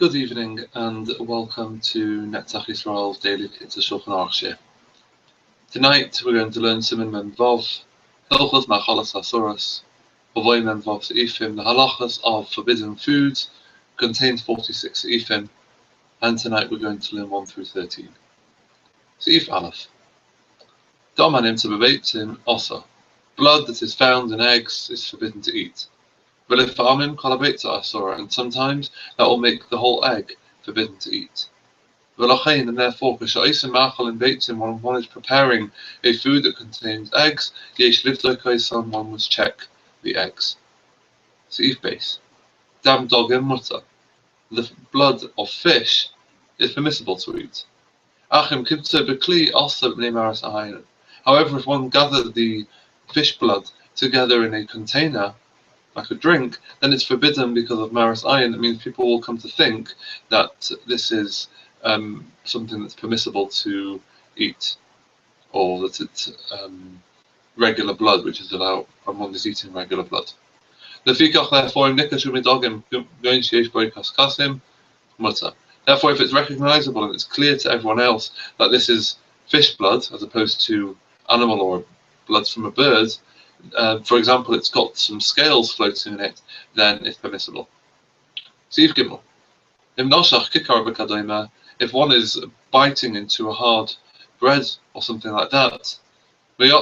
Good evening and welcome to Netzach Yisrael's daily Kitzur Shulchan Aruch. Tonight we're going to learn Siman Memvav, Hilchos Machalas Asuras, Avoy Memvav Seifim. The halachas of forbidden foods contains 46 seifim, and tonight we're going to learn 1 through 13. Seif Aleph. Damanim to bebeitzim osa. Blood that is found in eggs is forbidden to eat. And sometimes that will make the whole egg forbidden to eat. And therefore, when one is preparing a food that contains eggs, one must check the eggs. Seif base. Dam dogim mutter. The blood of fish is permissible to eat. However, if one gathered the fish blood together in a container, like a drink, then it's forbidden because of maris ayin. It means people will come to think that this is something that's permissible to eat, or that it's regular blood, which is allowed when one is eating regular blood. Therefore, if it's recognizable and it's clear to everyone else that this is fish blood as opposed to animal or blood from a bird, for example, it's got some scales floating in it, then it's permissible. Seif Gimel. If one is biting into a hard bread or something like that, and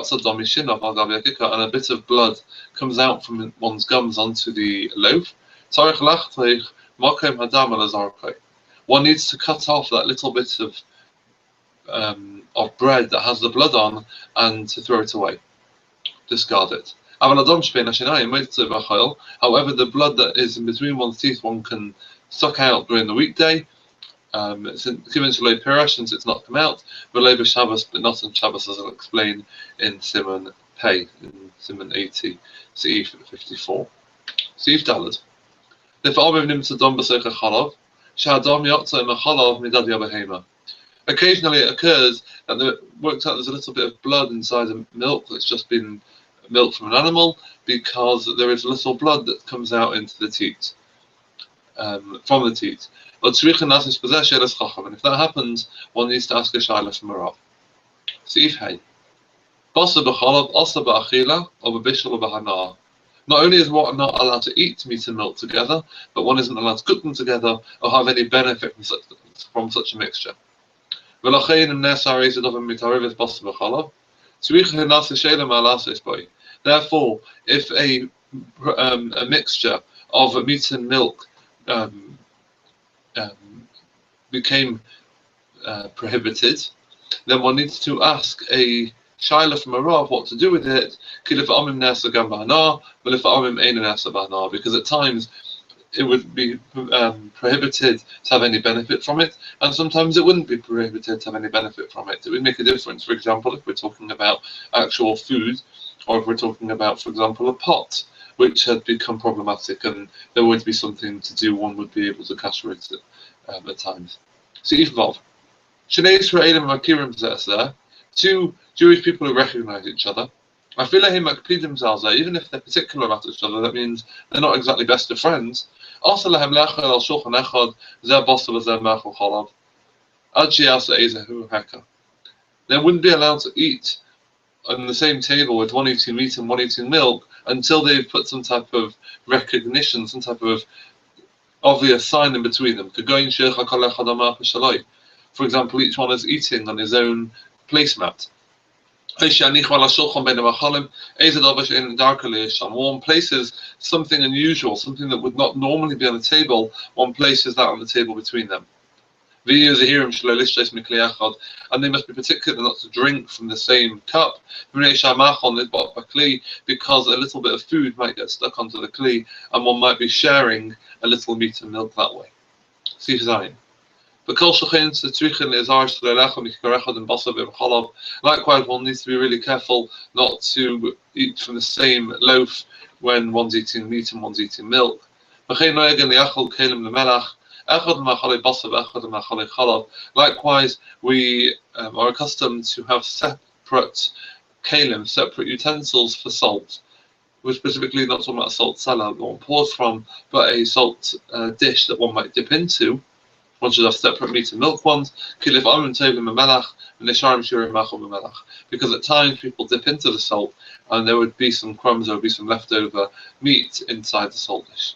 a bit of blood comes out from one's gums onto the loaf, one needs to cut off that little bit of bread that has the blood on and to throw it away. Discard it. However, the blood that is in between one's teeth, one can suck out during the weekday. Since it's not come out, but not on Shabbos, as I'll explain in Siman Pei, in Siman 80, Seif 54. Seif Dalad. Occasionally it occurs that it works out there's a little bit of blood inside the milk that's just been milk from an animal, because there is little blood that comes out into the teat, from the teat. And if that happens, one needs to ask a shayla from a rav. Seif Hey. Not only is one not allowed to eat meat and milk together, but one isn't allowed to cook them together or have any benefit from such a mixture. Therefore, if a mixture of meat and milk became prohibited, then one needs to ask a shayla from a rav what to do with it, because at times it would be prohibited to have any benefit from it, and sometimes it wouldn't be prohibited to have any benefit from it. It would make a difference. For example, if we're talking about actual food, or if we're talking about, for example, a pot which had become problematic and there would be something to do, one would be able to castrate it at times. Seif Vav. Two Jewish people who recognize each other. Even if they're particular about each other, that means they're not exactly best of friends. They wouldn't be allowed to eat on the same table with one eating meat and one eating milk until they've put some type of recognition, some type of obvious sign in between them. For example, each one is eating on his own placemat. One places something unusual, something that would not normally be on the table, one places that on the table between them. And they must be particular not to drink from the same cup, because a little bit of food might get stuck onto the kli, and one might be sharing a little meat and milk that way. Seif Zayin. Likewise, one needs to be really careful not to eat from the same loaf when one's eating meat and one's eating milk. Likewise, we are accustomed to have separate kalim, separate utensils for salt. We're specifically not talking about a salt cellar that one pours from, but a salt dish that one might dip into. One should have separate meat and milk ones. Because at times people dip into the salt and there would be some crumbs, there would be some leftover meat inside the salt dish.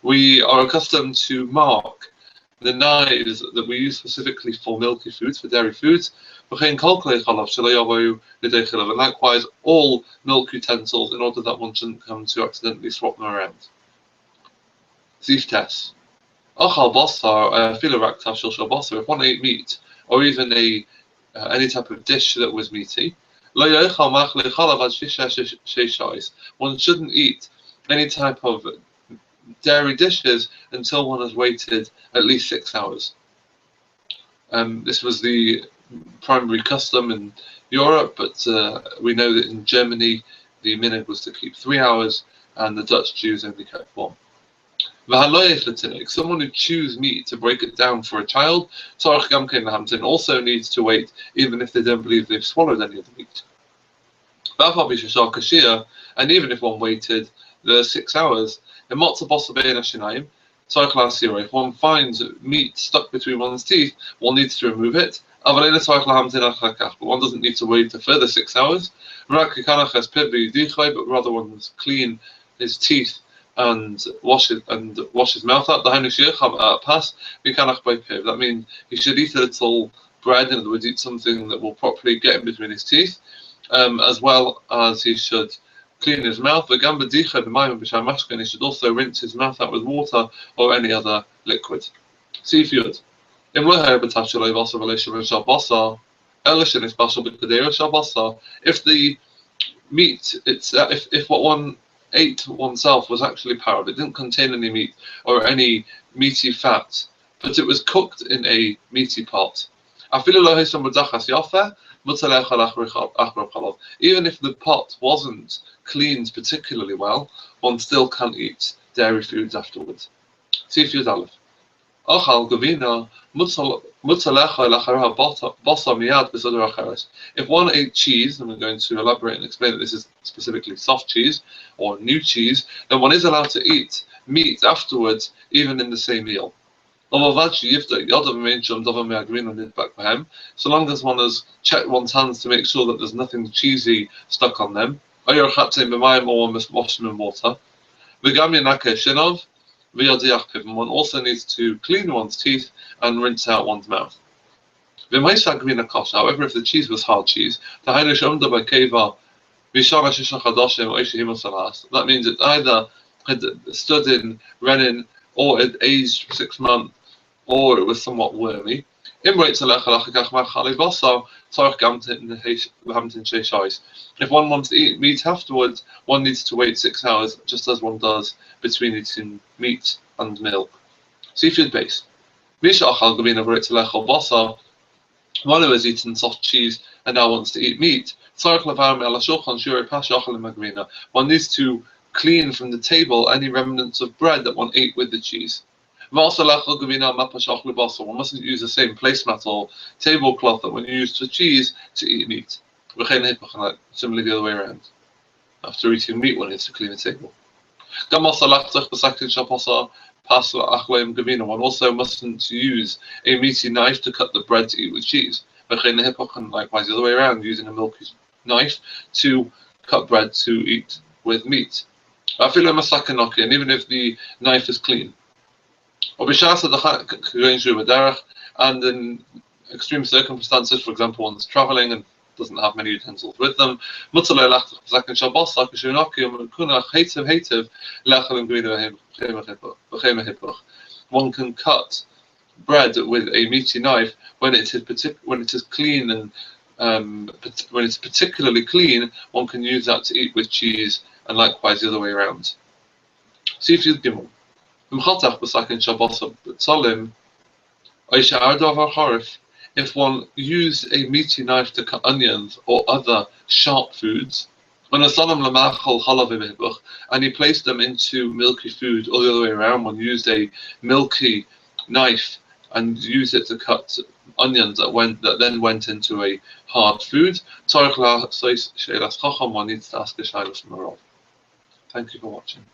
We are accustomed to mark the knives that we use specifically for milky foods, for dairy foods, and likewise all milk utensils, in order that one shouldn't come to accidentally swap them around. If one ate meat, or even any type of dish that was meaty, one shouldn't eat any type of dairy dishes until one has waited at least 6 hours. This was the primary custom in Europe, but we know that in Germany the minhag was to keep 3 hours, and the Dutch Jews only kept 1. Someone who chews meat to break it down for a child also needs to wait, even if they don't believe they've swallowed any of the meat. And even if one waited the 6 hours, if one finds meat stuck between one's teeth, one needs to remove it. But one doesn't need to wait a further 6 hours. But rather one must clean his teeth and wash his mouth out. That means he should eat a little bread, in other words, eat something that will properly get in between his teeth, as well as he should clean his mouth. He should also rinse his mouth out with water or any other liquid. Seafood. If the meat, if what one ate oneself was actually parod, it didn't contain any meat or any meaty fat, but it was cooked in a meaty pot. Even if the pot wasn't cleaned particularly well, one still can't eat dairy foods afterwards. Seafood Aleph. If one ate cheese, and we're going to elaborate and explain that this is specifically soft cheese or new cheese, then one is allowed to eat meat afterwards, even in the same meal. So long as one has checked one's hands to make sure that there's nothing cheesy stuck on them, or one must wash them in water. One also needs to clean one's teeth and rinse out one's mouth. However, if the cheese was hard cheese, that means it either had stood in renin, or it aged 6 months, or it was somewhat wormy. If one wants to eat meat afterwards, one needs to wait 6 hours, just as one does between eating meat and milk. Seafood base. One who has eaten soft cheese and now wants to eat meat, one needs to clean from the table any remnants of bread that one ate with the cheese. One mustn't use the same placemat or tablecloth that one used for cheese to eat meat. Similarly the other way around. After eating meat, one needs to clean the table. One also mustn't use a meaty knife to cut the bread to eat with cheese. And likewise the other way around, using a milky knife to cut bread to eat with meat. And even if the knife is clean. And in extreme circumstances, for example, one's traveling and doesn't have many utensils with them, one can cut bread with a meaty knife when it is clean, and when it's particularly clean, one can use that to eat with cheese, and likewise the other way around. Seafood Gimel. If one used a meaty knife to cut onions or other sharp foods, and he placed them into milky food, or the other way around, one used a milky knife and used it to cut onions that then went into a hard food. Thank you for watching.